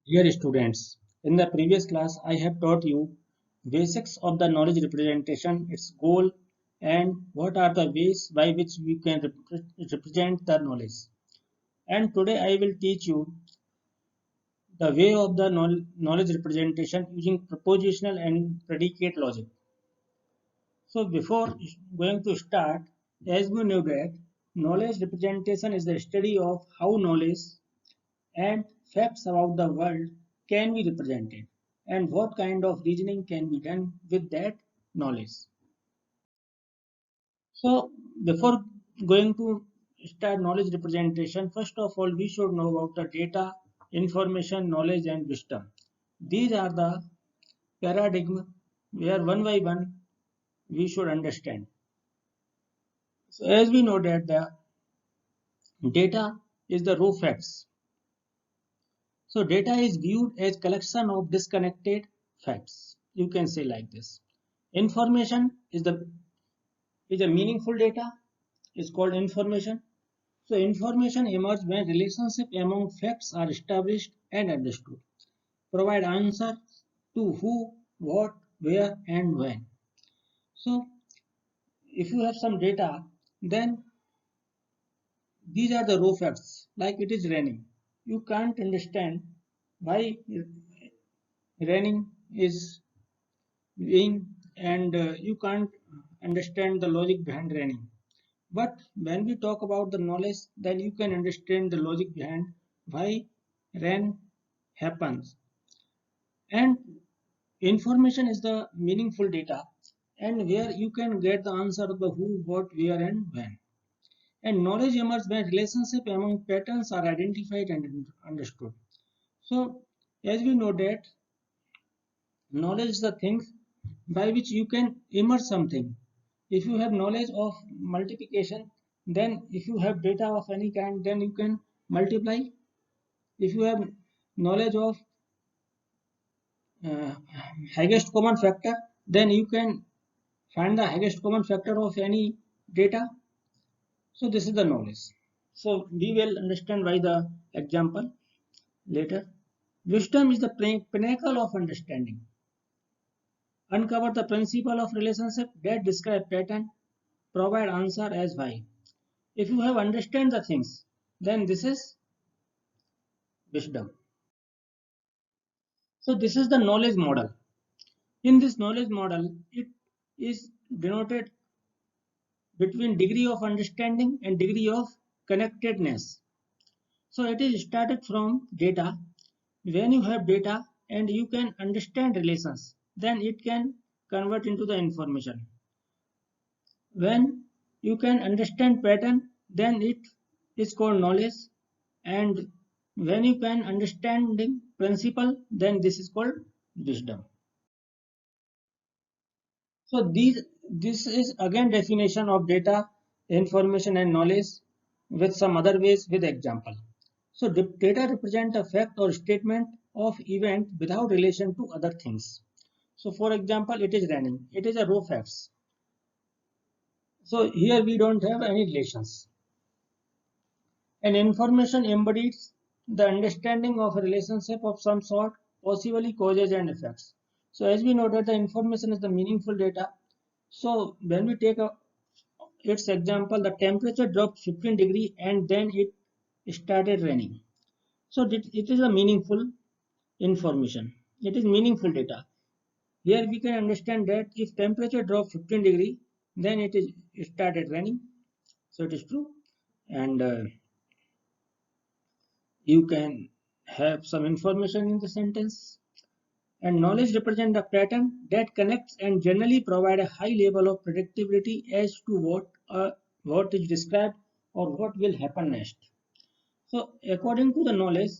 Dear students, in the previous class I have taught you basics of the knowledge representation, its goal, and what are the ways by which we can represent the knowledge. And today I will teach you the way of the knowledge representation using propositional and predicate logic. So before going to start, as we know that knowledge representation is the study of how knowledge and facts about the world can be represented and what kind of reasoning can be done with that knowledge. So before going to start knowledge representation, first of all we should know about the data, information, knowledge and wisdom. These are the paradigm where one by one we should understand. So as we know that the data is the raw facts. So data is viewed as collection of disconnected facts. You can say like this. Information is a meaningful data. It's called information. So information emerges when relationship among facts are established and understood. Provide answer to who, what, where, and when. So if you have some data, then these are the raw facts. Like it is raining. You can't understand why raining is being and you can't understand the logic behind raining. But when we talk about the knowledge, then you can understand the logic behind why rain happens. And information is the meaningful data and where you can get the answer of the who, what, where, and when. And knowledge emerges when relationship among patterns are identified and understood. So, as we know that knowledge is the thing by which you can immerse something. If you have knowledge of multiplication, then if you have data of any kind, then you can multiply. If you have knowledge of uh, highest common factor, then you can find the highest common factor of any data. So this is the knowledge. So we will understand by the example later. Wisdom is the pinnacle of understanding. Uncover the principle of relationship that describe pattern, provide answer as why. If you have understand the things, then this is wisdom. So this is the knowledge model. In this knowledge model, it is denoted between degree of understanding and degree of connectedness. So it is started from data. When you have data and you can understand relations, then it can convert into the information. When you can understand pattern, then it is called knowledge. And when you can understanding principle, then this is called wisdom. So this is again definition of data, information and knowledge with some other ways with example. So data represent a fact or statement of event without relation to other things. So for example, it is raining. It is a raw facts. So here we don't have any relations. And information embodies the understanding of a relationship of some sort, possibly causes and effects. So as we know that the information is the meaningful data. So when we take its example, the temperature dropped 15 degree and then it started raining. So it is a meaningful information. It is meaningful data. Here we can understand that if temperature dropped 15 degree, then it started raining. So it is true. And you can have some information in the sentence. And knowledge represents a pattern that connects and generally provide a high level of predictability as to what is described or what will happen next. So according to the knowledge,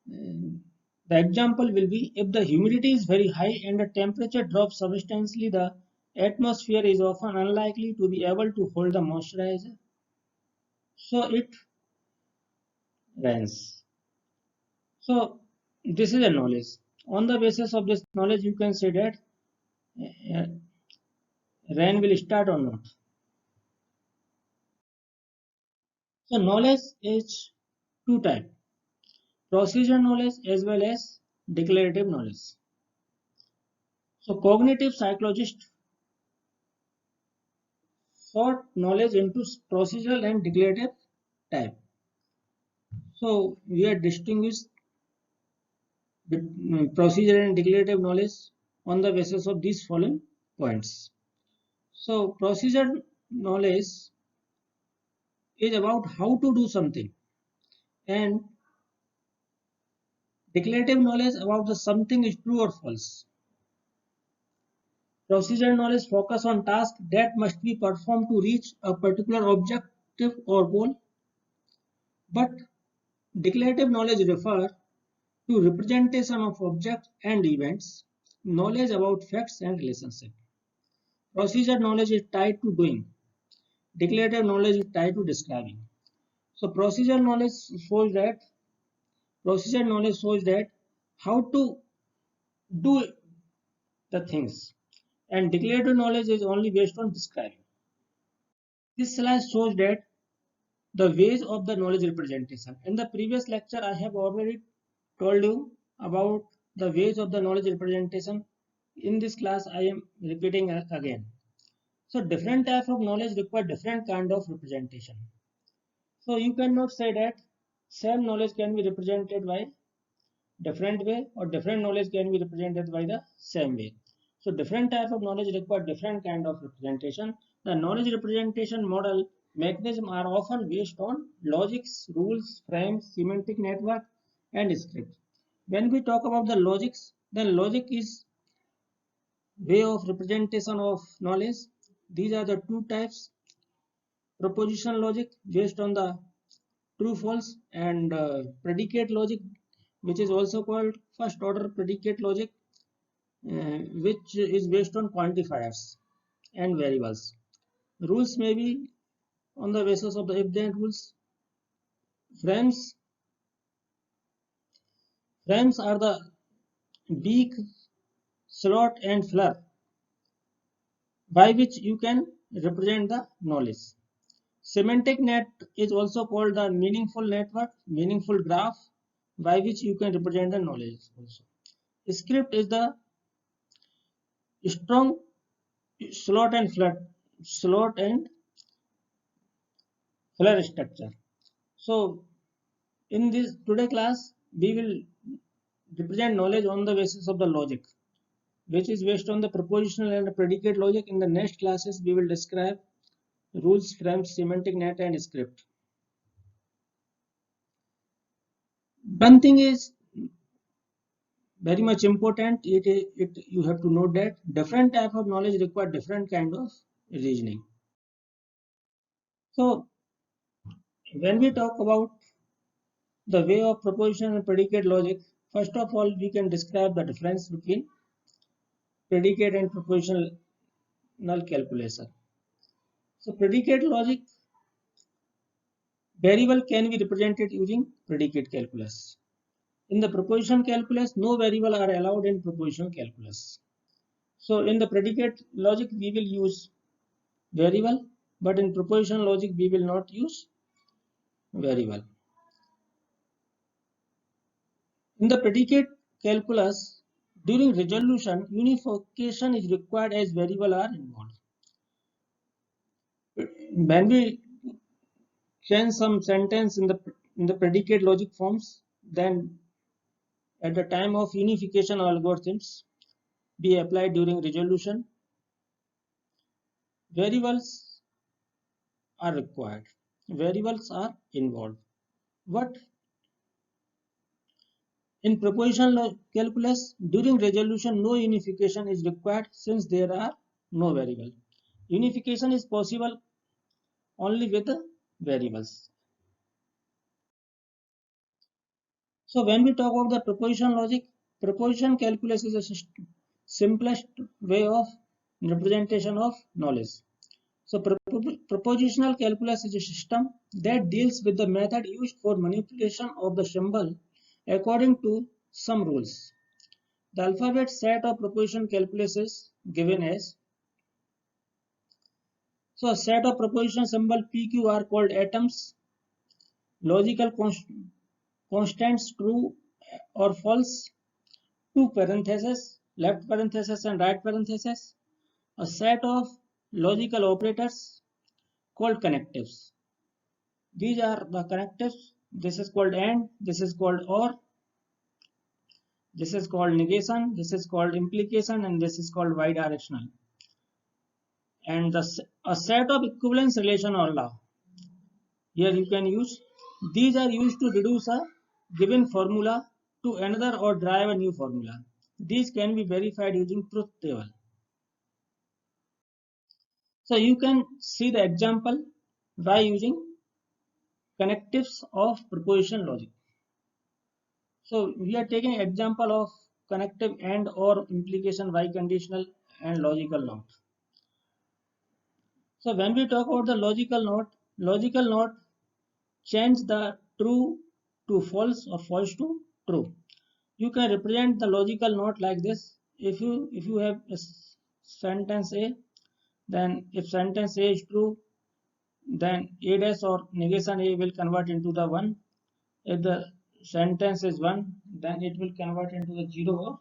the example will be if the humidity is very high and the temperature drops substantially, the atmosphere is often unlikely to be able to hold the moisturizer. So it rains. So this is a knowledge. On the basis of this knowledge, you can say that uh, rain will start or not. So knowledge is two types. procedural knowledge as well as declarative knowledge. So cognitive psychologists sort knowledge into procedural and declarative type. So we are distinguished procedural and declarative knowledge on the basis of these following points. So procedural knowledge is about how to do something, and declarative knowledge about the something is true or false. Procedural knowledge focus on tasks that must be performed to reach a particular objective or goal, but declarative knowledge refer to representation of objects and events, knowledge about facts and relationships. Procedural knowledge is tied to doing. Declarative knowledge is tied to describing. So procedural knowledge shows that how to do the things, and declarative knowledge is only based on describing. This slide shows that the ways of the knowledge representation. In the previous lecture, I have already told you about the ways of the knowledge representation. In this class, I am repeating again. So different types of knowledge require different kind of representation. So you cannot say that same knowledge can be represented by different way or different knowledge can be represented by the same way. So different type of knowledge require different kind of representation. The knowledge representation model mechanism are often based on logics, rules, frames, semantic network, and script. When we talk about the logics, then logic is way of representation of knowledge. These are the two types: propositional logic based on the true false, and predicate logic, which is also called first order predicate logic, which is based on quantifiers and variables. Rules may be on the basis of the if then rules. Frames frames are the beak, slot, and flare by which you can represent the knowledge. Semantic net is also called the meaningful network, meaningful graph, by which you can represent the knowledge also. Script is the strong slot and flare structure. So in this today class, we will represent knowledge on the basis of the logic, which is based on the propositional and the predicate logic. In the next classes, we will describe rules, frames, semantic net, and script. One thing is very much important. You have to note that different type of knowledge require different kind of reasoning. So when we talk about the way of proposition and predicate logic, first of all, we can describe the difference between predicate and propositional calculation. So predicate logic variable can be represented using predicate calculus. In the proposition calculus, no variable are allowed in proposition calculus. So in the predicate logic, we will use variable, but in proposition logic, we will not use variable. In the predicate calculus, during resolution, unification is required as variable are involved. When we change some sentence in the predicate logic forms, then at the time of unification algorithms be applied during resolution, variables are required. Variables are involved. But in propositional calculus, during resolution, no unification is required since there are no variable. Unification is possible only with the variables. So when we talk about the proposition logic, proposition calculus is the simplest way of representation of knowledge. So propositional calculus is a system that deals with the method used for manipulation of the symbol according to some rules. The alphabet set of proposition calculus is given as. So a set of proposition symbol PQ are called atoms. Logical constants true or false, two parentheses, left parenthesis and right parenthesis, a set of logical operators called connectives. These are the connectives. This is called AND, this is called OR, this is called negation, this is called implication, and this is called bidirectional. And a set of equivalence relation or law. Here you can use. These are used to reduce a given formula to another or derive a new formula. These can be verified using truth table. So you can see the example by using connectives of proposition logic. So we are taking example of connective and or implication biconditional and logical not. So when we talk about the logical not change the true to false or false to true. You can represent the logical not like this. If you have a sentence A, then if sentence A is true, then A dash or negation A will convert into the 1. If the sentence is 1, then it will convert into the 0 or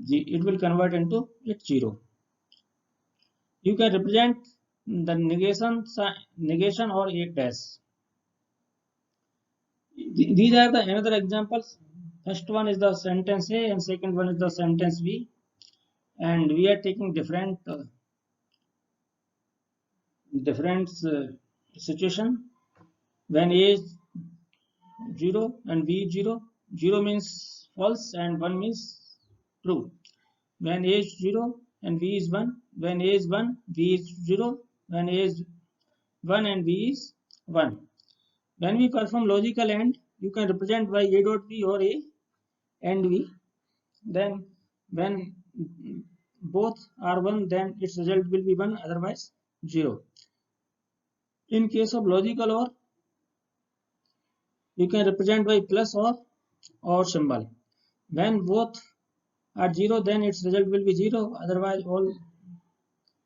it will convert into its 0. You can represent the negation or A dash. These are the another examples. First one is the sentence A and second one is the sentence B. And we are taking different situation. When A is 0 and B is 0, 0 means false and 1 means true. When A is 0 and B is 1, when A is 1, B is 0, when A is 1 and B is 1. When we perform logical AND, you can represent by A dot B or A and B. Then when both are 1, then its result will be 1, otherwise 0. In case of logical OR, you can represent by plus or symbol. When both are 0, then its result will be 0, otherwise all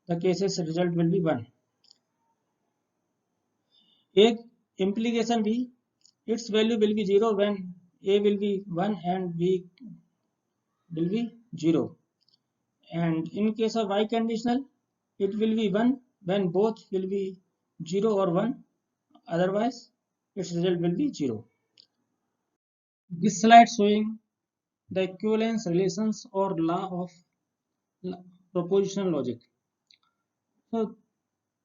the cases result will be 1. A implication B, its value will be 0 when A will be 1 and B will be 0. And in case of biconditional, it will be 1 when both will be 0 or 1, otherwise its result will be 0. This slide showing the equivalence relations or law of propositional logic. So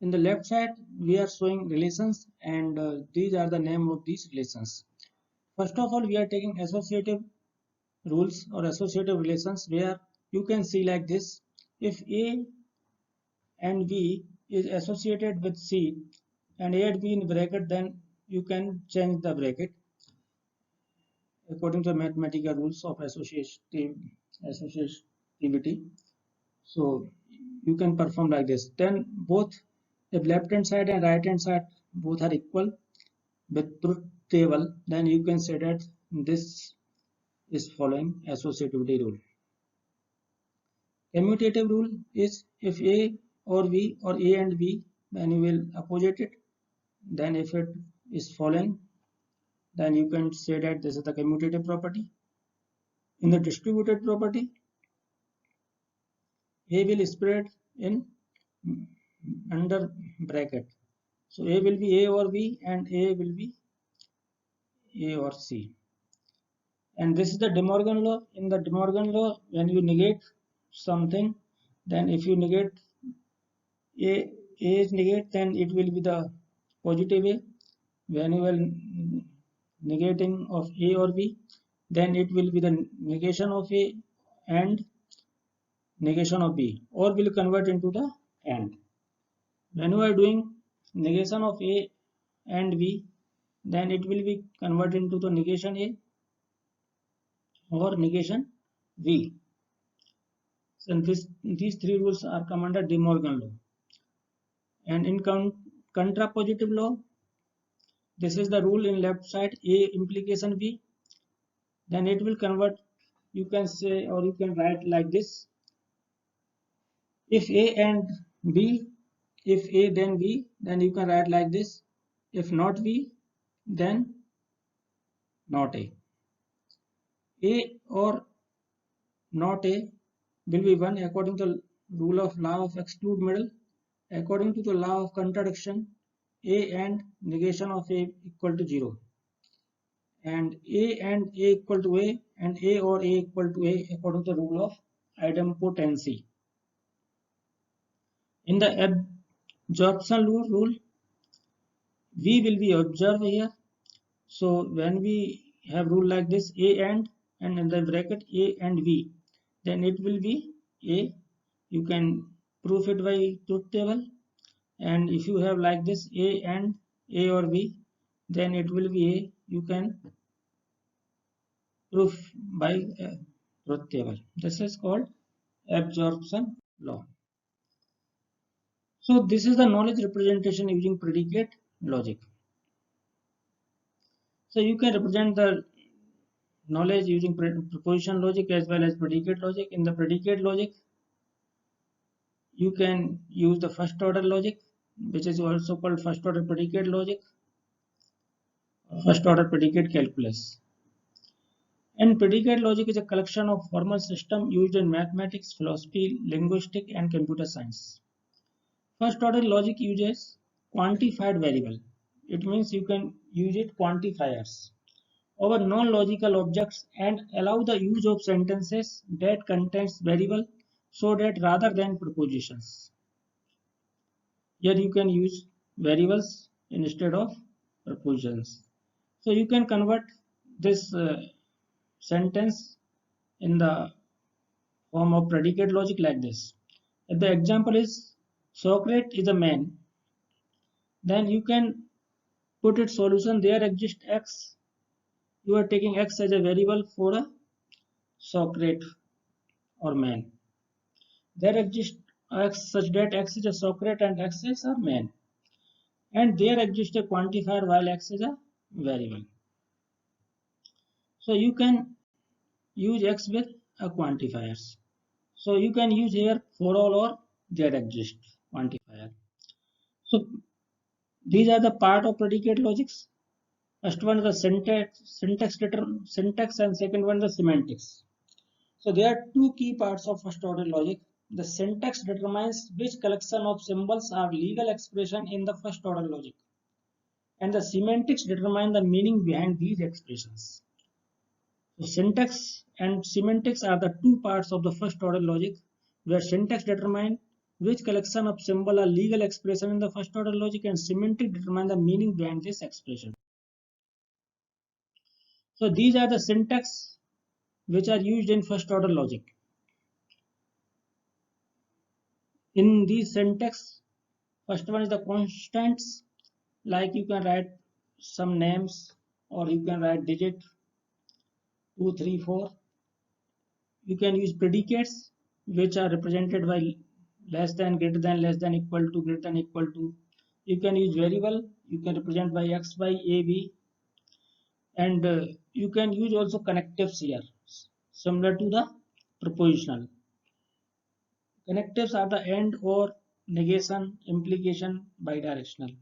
in the left side we are showing relations, and these are the name of these relations. First of all, we are taking associative rules or associative relations, where you can see like this: if A and B is associated with C and A and B in bracket, then you can change the bracket according to mathematical rules of associativity. So you can perform like this. Then both, if left hand side and right hand side both are equal with truth table, then you can say that this is following associativity rule. Commutative rule is if A or B or A and B, then you will opposite it. Then if it is following, then you can say that this is the commutative property. In the distributed property, A will spread in under bracket. So A will be A or B and A will be A or C. And this is the De Morgan law. In the De Morgan law, when you negate something, then if you negate A is negate, then it will be the positive A. When you will negating of A or B, then it will be the negation of A and negation of B, or will convert into the AND. When you are doing negation of A and B, then it will be converted into the negation A or negation B. So these three rules are come under De Morgan law. And in contrapositive law, this is the rule in left side: A implication B, then it will convert. You can say, or you can write like this: if A and B, if A then B, then you can write like this: if not B, then not A. A or not A will be 1 according to the rule of law of exclude middle. According to the law of contradiction, A and negation of A equal to 0. And A and A equal to A and A or A equal to A according to the rule of idempotency. In the absorption rule, V will be observed here. So when we have rule like this, A and in the bracket A and V, then it will be A. You can prove it by truth table. And if you have like this A and A or V, then it will be A. You can prove by truth table. This is called absorption law. So this is the knowledge representation using predicate logic. So you can represent the knowledge using proposition logic as well as predicate logic. In the predicate logic, you can use the first order logic, which is also called first order predicate logic, first order predicate calculus. And predicate logic is a collection of formal systems used in mathematics, philosophy, linguistics, and computer science. First order logic uses quantified variable. It means you can use it quantifiers over non-logical objects and allow the use of sentences that contains variable so that rather than propositions. Here you can use variables instead of propositions. So you can convert this sentence in the form of predicate logic like this. If the example is Socrates is a man, then you can put its solution there exists x. You are taking x as a variable for a Socrates or man. There exists x such that x is a Socrates and x is a man. And there exists a quantifier while x is a variable. So you can use x with a quantifiers. So you can use here for all or there exists quantifier. So these are the part of predicate logics. First one is the syntax and second one the semantics. So there are two key parts of first order logic. The syntax determines which collection of symbols are legal expression in the first order logic. And the semantics determine the meaning behind these expressions. So syntax and semantics are the two parts of the first order logic, where syntax determines which collection of symbols are legal expression in the first order logic and semantic determine the meaning behind this expression. So these are the syntax which are used in first order logic. In these syntax, first one is the constants, like you can write some names or you can write digit 2, 3, 4. You can use predicates which are represented by less than, greater than, less than, equal to, greater than, equal to. You can use variable, you can represent by x, by a, b. And you can use also connectives here, similar to the propositional. Connectives are the and or negation, implication, bidirectional.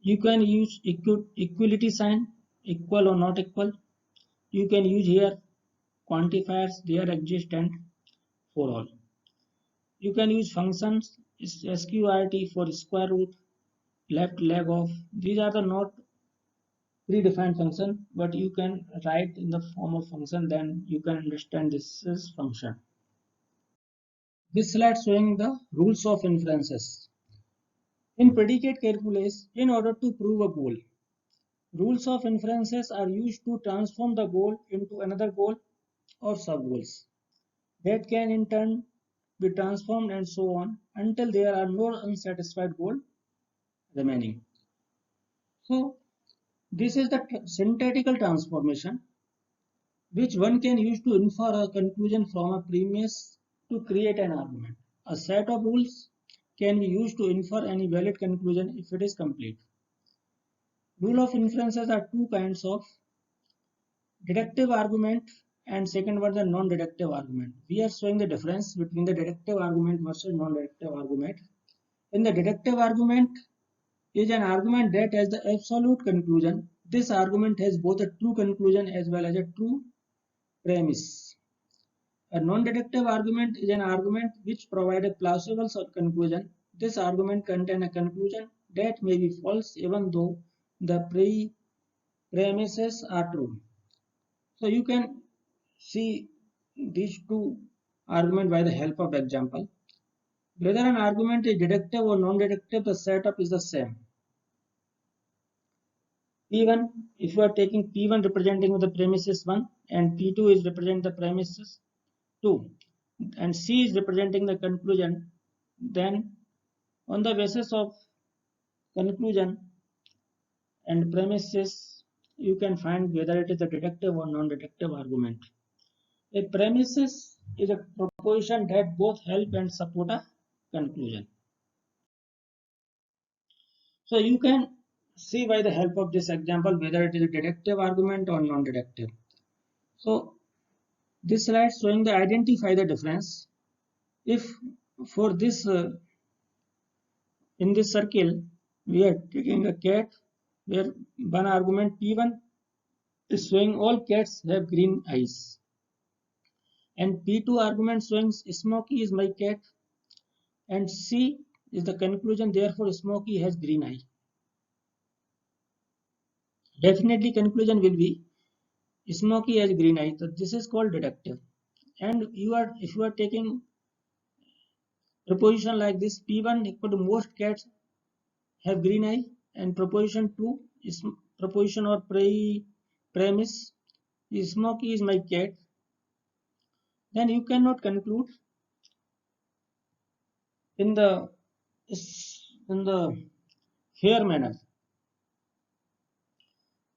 You can use equality sign, equal or not equal. You can use here quantifiers, there exist and for all. You can use functions, sqrt for square root, left, leg of. These are the not predefined function, but you can write in the form of function, then you can understand this is function. This slide showing the rules of inferences. In predicate calculus, in order to prove a goal, rules of inferences are used to transform the goal into another goal or sub-goals that can in turn be transformed and so on until there are no unsatisfied goals remaining. So this is the syntactical transformation which one can use to infer a conclusion from a premise to create an argument. A set of rules can be used to infer any valid conclusion if it is complete. Rule of inferences are two kinds of: deductive argument and second one the non-deductive argument. We are showing the difference between the deductive argument versus non-deductive argument. In the deductive argument is an argument that has the absolute conclusion this argument has both a true conclusion as well as a true premise. A non-deductive argument is an argument which provides a plausible conclusion. This argument contains a conclusion that may be false even though the premises are true. So you can see these two arguments by the help of example. Whether an argument is deductive or non-deductive, the setup is the same. P1, if you are taking P1 representing the premises 1 and P2 is representing the premises 2 and C is representing the conclusion, then on the basis of conclusion and premises, you can find whether it is a deductive or non-deductive argument. A premises is a proposition that both help and support a conclusion. So you can see by the help of this example whether it is a deductive argument or non-deductive. So this slide showing the identify the difference. If for this in this circle we are taking a cat where one argument P1 is showing all cats have green eyes and P2 argument showing Smokey is my cat and C is the conclusion, therefore Smokey has green eye. Definitely conclusion will be Smokey has green eye. So this is called deductive. And if you are taking proposition like this, P1 equal to most cats have green eye and proposition 2 is proposition or premise Smokey is my cat, then you cannot conclude in the fair manner.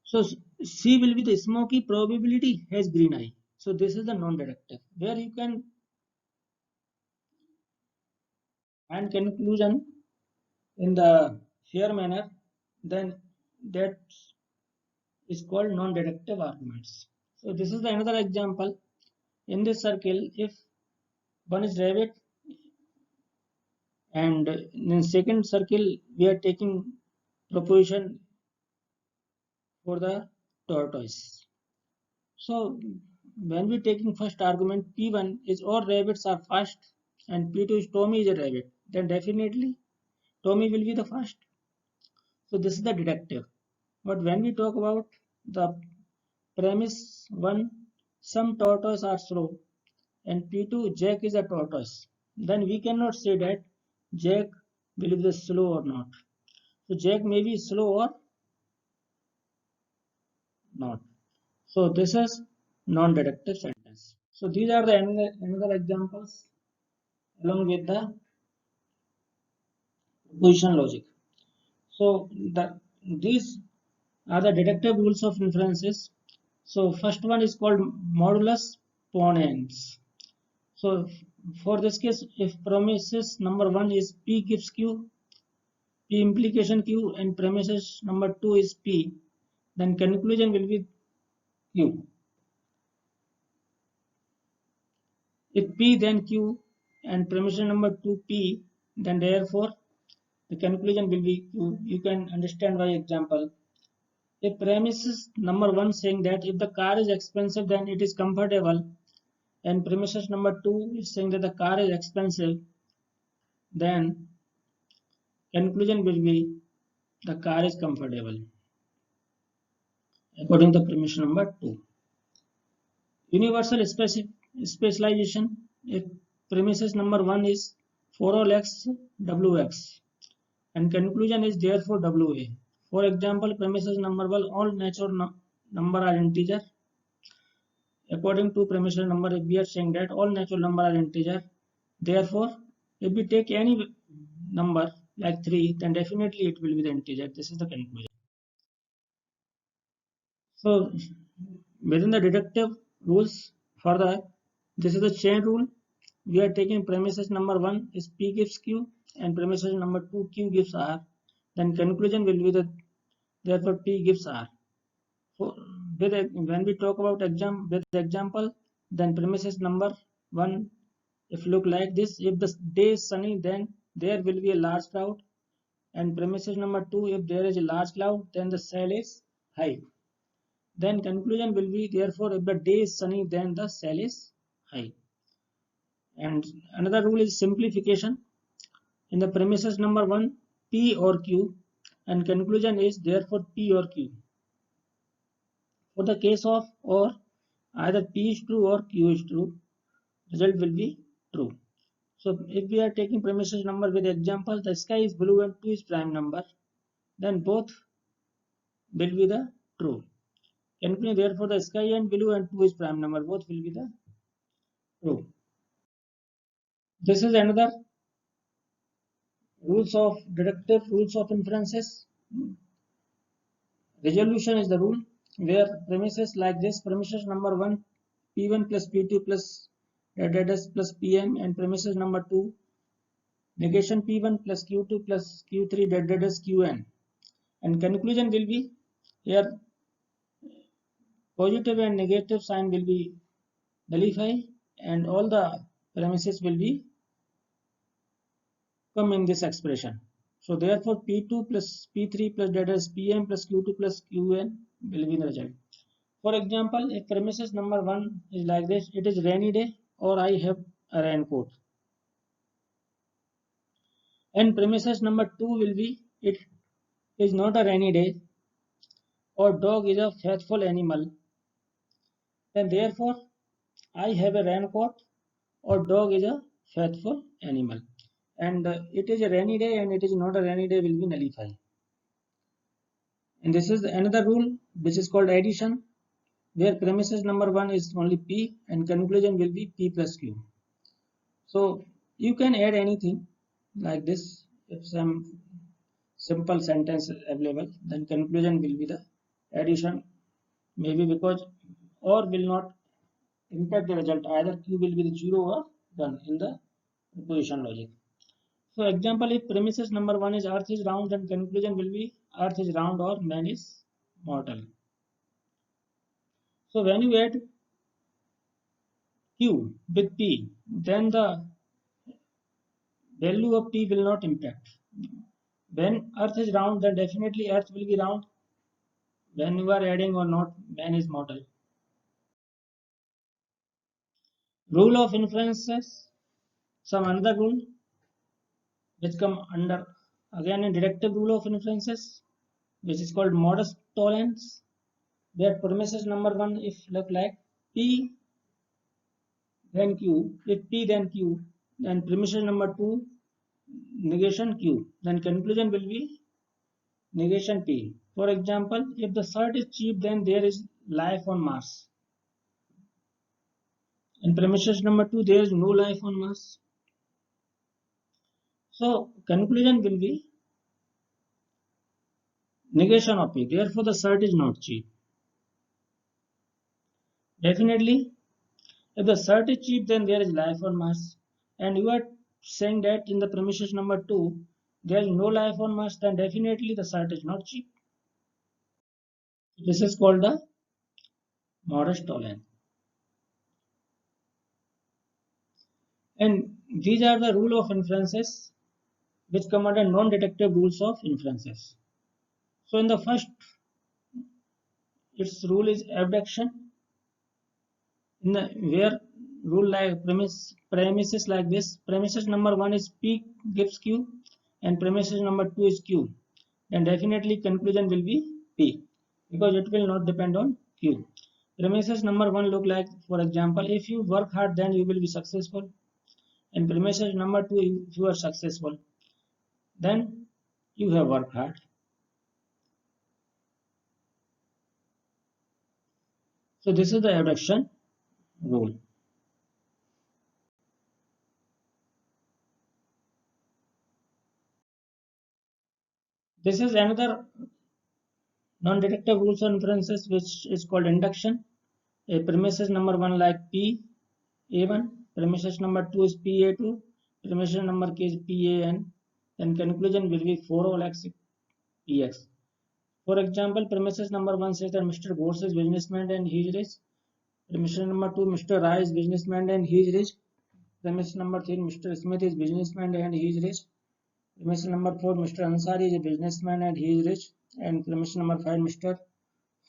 So C will be the Smokey probability has green eye. So this is the non-deductive where you can find conclusion in the fair manner, then that is called non-deductive arguments. So this is the another example. In this circle, if one is rabbit and in second circle we are taking proposition for the tortoise. So when we taking first argument P1 is all rabbits are first and P2 is Tommy is a rabbit, then definitely Tommy will be the first. So this is the deductive. But when we talk about the premise 1, some tortoises are slow and P2 Jack is a tortoise, then we cannot say that Jack will be the slow or not. So Jack may be slow or not. So this is non-deductive sentence. So these are the another examples along with the position logic. So these are the deductive rules of inferences. So first one is called modulus ponens. So for this case, if premises number 1 is P gives Q, P implication Q and premises number 2 is P, then conclusion will be Q. If P then Q and premises number 2 P, then therefore the conclusion will be Q. You can understand by example. If premises number 1 saying that if the car is expensive then it is comfortable, and premises number 2 is saying that the car is expensive, then conclusion will be the car is comfortable according to premise number 2. Universal specialization, if premises number 1 is for all x wx and conclusion is therefore wa. For example, premises number 1 all natural number are integer. According to premises number, if we are saying that all natural number are integer, therefore if we take any number like 3, then definitely it will be the integer. This is the conclusion. So within the deductive rules, further this is the chain rule. We are taking premises number 1 is P gives Q and premises number 2 Q gives R. Then conclusion will be that therefore P gives R. So when we talk about example, then premises number 1 if look like this, if the day is sunny then there will be a large cloud, and premises number 2 if there is a large cloud then the cell is high. Then conclusion will be, therefore, if the day is sunny, then the cell is high. And another rule is simplification. In the premises number 1, P or Q, and conclusion is therefore P or Q. For the case of or, either P is true or Q is true, result will be true. So if we are taking premises number with example, the sky is blue and 2 is prime number, then both will be the true. Conclusion, therefore the sky and blue and 2 is prime number, both will be the true. This is another rules of deductive rules of inferences. Resolution is the rule where premises like this, premises number 1, P1 plus P2 plus plus Pm, and premises number 2, negation P1 plus Q2 plus Q3 Qn, and conclusion will be here positive and negative sign will be nullify, and all the premises will be come in this expression. So therefore P2 plus P3 plus Pm plus Q2 plus Qn will be the result. For example, if premises number 1 is like this, it is rainy day or I have a raincoat. And premises number 2 will be, it is not a rainy day or dog is a faithful animal. Then therefore I have a raincoat or dog is a faithful animal. And it is a rainy day and it is not a rainy day will be nullify. And this is another rule which is called addition, where premises number 1 is only P and conclusion will be P plus Q. So you can add anything like this. If some simple sentence available, then conclusion will be the addition, maybe because or will not impact the result, either Q will be the 0 or 1 in the proposition logic. So example, if premises number 1 is earth is round, then conclusion will be earth is round or man is mortal. So when you add Q with P, then the value of P will not impact. When earth is round, then definitely earth will be round. When you are adding or not, man is mortal. Rule of inferences, some another rule which come under again a deductive rule of inferences, which is called modus tollens, where premises number 1 if look like P then Q, if P then Q, then premises number 2 negation Q, then conclusion will be negation P. For example, if the shirt is cheap, then there is life on Mars. In premises number 2, there is no life on Mars. So conclusion will be negation of P. Therefore, the shirt is not cheap. Definitely, if the shirt is cheap, then there is life on Mars. And you are saying that in the premises number 2, there is no life on Mars, then definitely the shirt is not cheap. This is called the modus tollens. And these are the rule of inferences which come under non-deductive rules of inferences. So in the first, its rule is abduction. In the where rule like premises like this, premises number 1 is P gives Q and premises number 2 is Q. Then definitely conclusion will be P because it will not depend on Q. Premises number 1 look like, for example, if you work hard then you will be successful. And premises number 2, if you are successful, then you have worked hard. So this is the abduction rule. This is another non-deductive rules of inferences which is called induction. A premises number 1 like P A1, premises number 2 is PA2, premises number K is PAN, then conclusion will be 4OX PX. For example, premises number 1 says that Mr. Ghosh is businessman and he is rich. Premises number 2, Mr. Rai is businessman and he is rich. Premise number 3, Mr. Smith is businessman and he is rich. Premise number 4, Mr. Ansari is a businessman and he is rich. And premise number 5, Mr.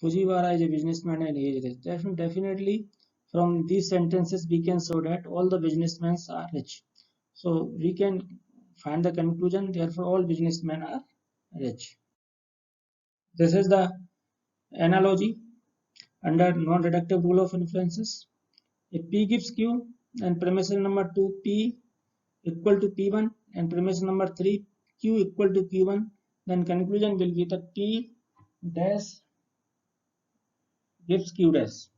Fujiwara is a businessman and he is rich. Definitely, from these sentences, we can show that all the businessmen are rich. So we can find the conclusion, therefore, all businessmen are rich. This is the analogy under non-reductive rule of inferences. If P gives Q, then premise number 2 P equal to P1 and premise number 3 Q equal to Q1, then conclusion will be that P dash gives Q dash.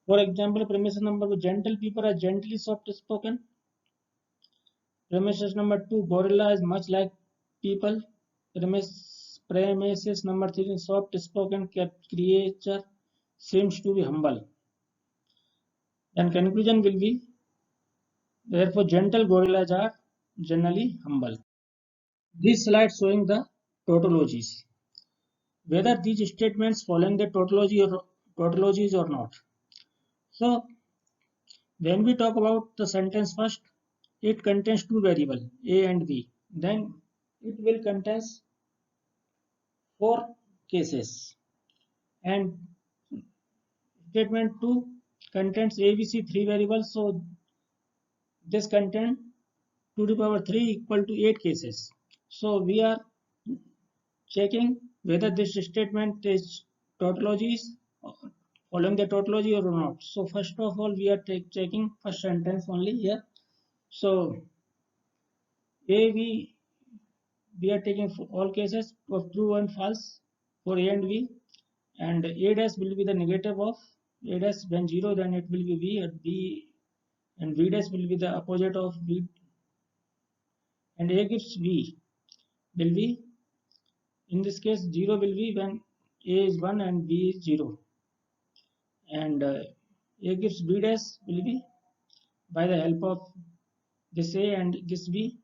For example, premise number 1, gentle people are gently soft spoken. Premises number 2, gorilla is much like people. Premises number 3, soft spoken creature seems to be humble. Then conclusion will be, therefore gentle gorillas are generally humble. This slide showing the tautologies. Whether these statements following the tautologies or not. So when we talk about the sentence first, it contains two variables A and B. Then it will contains four cases. And statement 2 contains ABC three variables. So this contains 2 to the power 3 equal to 8 cases. So we are checking whether this statement is tautologies following the tautology or not. So first of all, we are checking first sentence only here. So A, we are taking for all cases of true and false for A and B, and A dash will be the negative of A dash. When 0, then it will be B, and B and B dash will be the opposite of B, and A gives B will be, in this case 0 will be when A is 1 and B is 0, and A gives B dash will be by the help of this A and this B,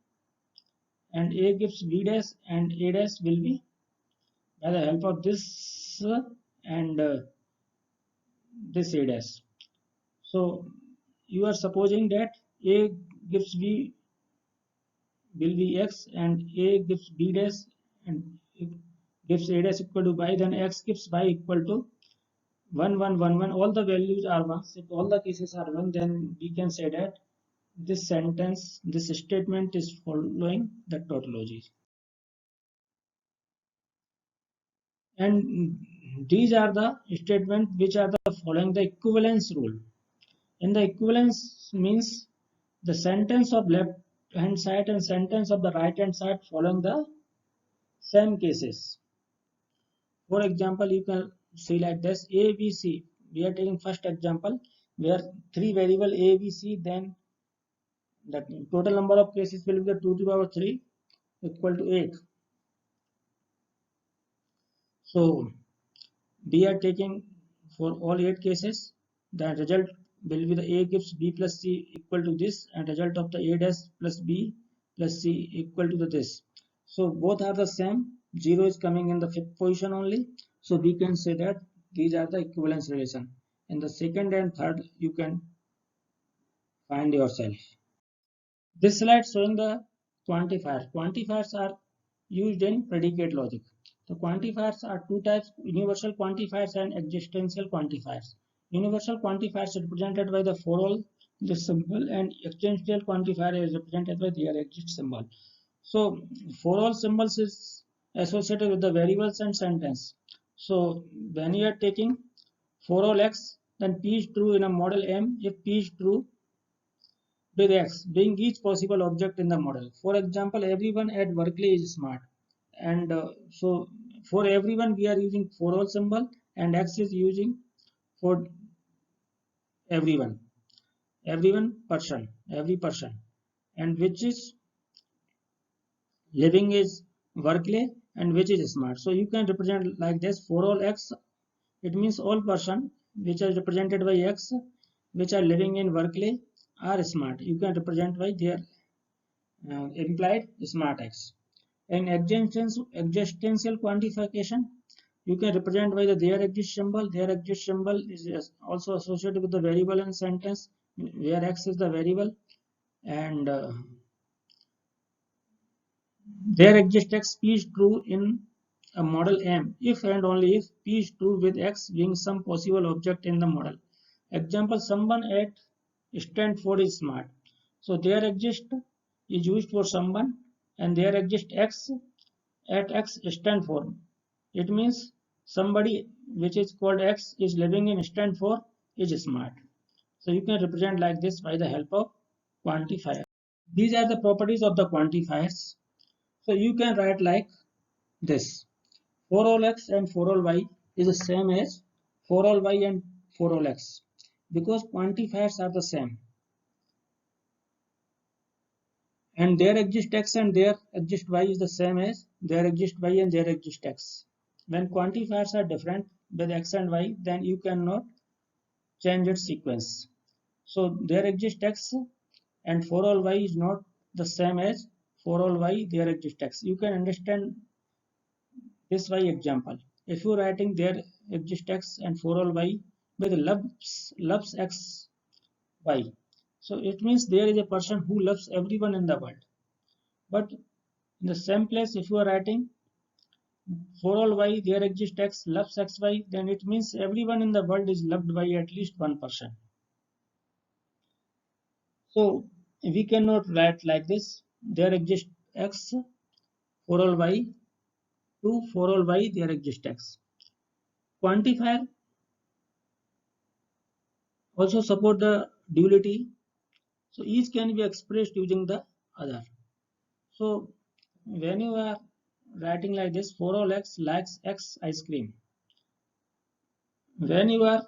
and A gives B dash and A dash will be by the help of this and this A dash. So you are supposing that A gives B will be X and A gives B dash and gives A dash equal to Y, then X gives Y equal to 1, 1, 1, 1. All the values are 1. If all the cases are 1, then we can say that this sentence, this statement is following the tautology. And these are the statements which are the following the equivalence rule. In the equivalence means the sentence of left hand side and sentence of the right hand side following the same cases. For example, you can see like this A, B, C. We are taking first example where three variable A, B, C, then the total number of cases will be the 2 to the power 3 equal to 8. So we are taking for all 8 cases, the result will be the A gives B plus C equal to this, and result of the A dash plus B plus C equal to the this. So both are the same. 0 is coming in the fifth position only. So we can say that these are the equivalence relation. In the second and third, you can find yourself. This slide showing the quantifiers. Quantifiers are used in predicate logic. The quantifiers are two types: universal quantifiers and existential quantifiers. Universal quantifiers are represented by the for all this symbol, and existential quantifier is represented by their exist symbol. So for all symbols is associated with the variables and sentence. So when you are taking for all x, then P is true in a model M if P is true with X being each possible object in the model. For example, everyone at Berkeley is smart, and so for everyone we are using for all symbol, and X is using for everyone, every person, and which is living is Berkeley and which is smart. So you can represent like this: for all X, it means all person which are represented by X which are living in Berkeley are smart. You can represent by their implied smart X. In existential quantification, you can represent by the there exists symbol. There exists symbol is also associated with the variable and sentence where X is the variable, and there exists X P is true in a model M if and only if P is true with X being some possible object in the model. Example, someone at Stanford is smart. So there exist is used for someone and there exists X at X Stanford. It means somebody which is called X is living in Stanford is smart. So you can represent like this by the help of quantifier. These are the properties of the quantifiers. So you can write like this. For all x and for all y is the same as for all y and for all x because quantifiers are the same and there exists x and there exists y is the same as there exists y and there exists x. When quantifiers are different with x and y, then you cannot change its sequence. So there exists x and for all y is not the same as for all y there exists x. You can understand this y example. If you are writing there exists x and for all y with loves x y. So it means there is a person who loves everyone in the world. But in the same place, if you are writing for all y there exists x loves xy, then it means everyone in the world is loved by at least one person. So we cannot write like this. There exists x for all y, to for all y there exists x. Quantifier also support the duality. So each can be expressed using the other. So when you are writing like this, for all x likes x ice cream. When you are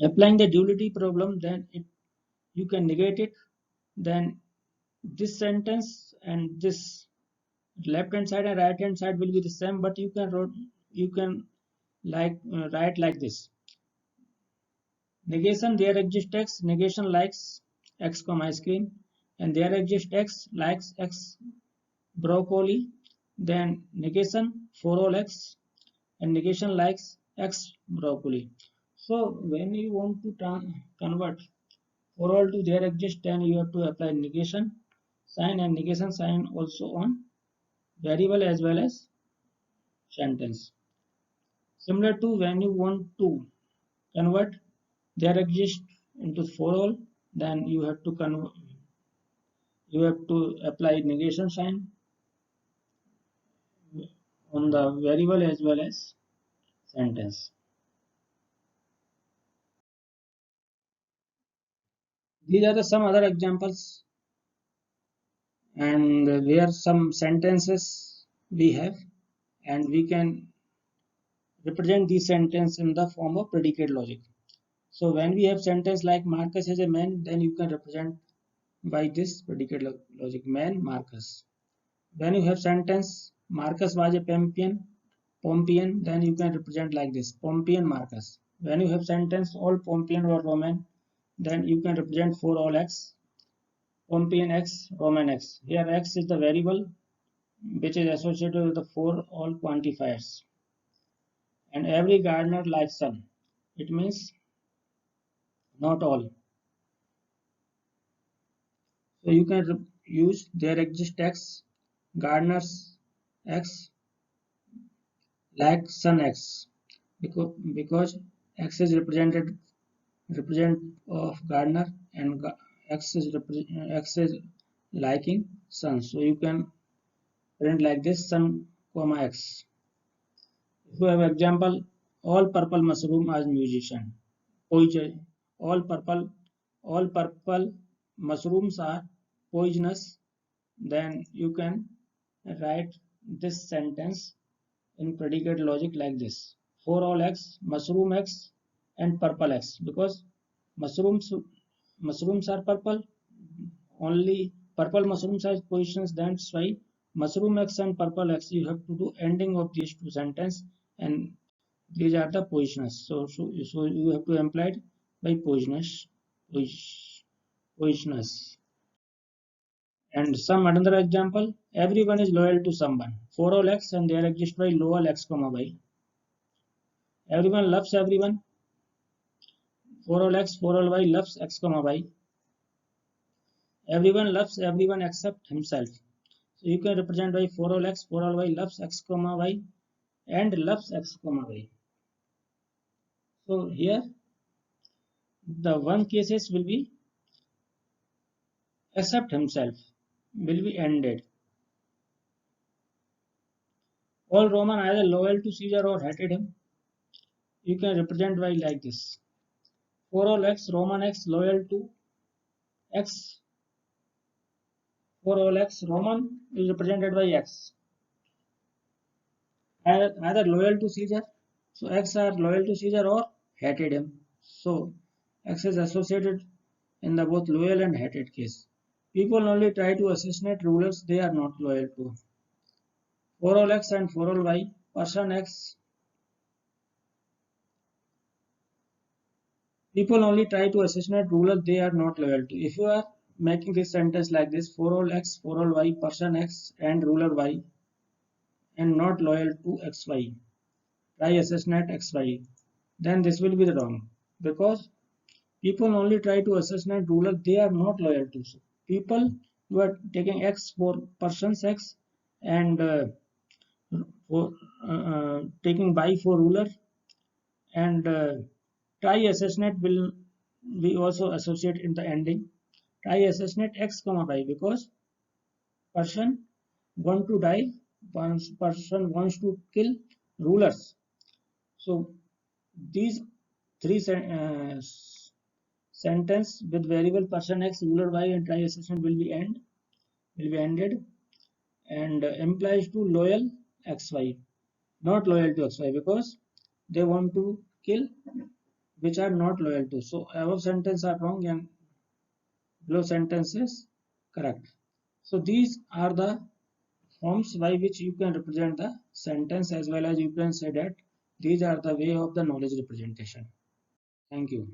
applying the duality problem, then you can negate it. Then this sentence and this left hand side and right hand side will be the same, but you can write like this. Negation there exists x, negation likes x comma ice cream, and there exists x likes x broccoli, then negation for all x and negation likes x broccoli. So when you want to convert for all to there exist, then you have to apply negation sign and negation sign also on variable as well as sentence. Similar to when you want to convert there exist into for all, then you have to apply negation sign on the variable as well as sentence. These are the some other examples and where some sentences we have and we can represent these sentences in the form of predicate logic. So when we have sentence like Marcus is a man, then you can represent by this predicate logic man Marcus. When you have sentence Marcus was a Pompeian, then you can represent like this Pompeian Marcus. When you have sentence all Pompeian were Roman, then you can represent for all x Pompeian x Roman x. Here x is the variable which is associated with the for all quantifiers. And every gardener likes sun. It means not all. So you can use there exists x gardeners x like sun x because x is represent of gardener and x is liking sun. So you can print like this sun comma x. If you have example, all purple mushroom as musician. Poison. All purple, all purple mushrooms are poisonous. Then you can write this sentence in predicate logic like this: for all x, mushroom x, and purple x. Because mushrooms mushrooms are purple, only purple mushrooms are poisonous. That's why mushroom x and purple x you have to do ending of these two sentences and these are the poisonous. So you have to imply it by poisonous, poisonous. And some another example, everyone is loyal to someone. For all x and there exists by lower x comma y. Everyone loves everyone. For all x, for all y loves x comma y. Everyone loves everyone except himself. So you can represent by for all x, for all y, loves x comma y, and loves x comma y. So here the one cases will be except himself will be ended. All Roman either loyal to Caesar or hated him. You can represent by like this. For all x, Roman x loyal to x. For all x, Roman is represented by x. Either loyal to Caesar. So x are loyal to Caesar or hated him. So x is associated in the both loyal and hated case. People only try to assassinate rulers they are not loyal to. For all x and for all y, person x. People only try to assassinate rulers they are not loyal to. If you are making this sentence like this, for all x, for all y, person x and ruler y, and not loyal to xy, try assassinate xy, then this will be the wrong, because people only try to assassinate ruler they are not loyal to. So people who are taking x for persons x and for taking y for ruler and try assassinate will be also associate in the ending. Try assassinate x comma y because person want to die, person wants to kill rulers. So these three sentence with variable person x, ruler y, and try assassinate will be ended and implies to loyal xy, not loyal to xy because they want to kill which are not loyal to. So above sentence are wrong and below sentence is correct. So these are the forms by which you can represent the sentence, as well as you can say that these are the way of the knowledge representation. Thank you.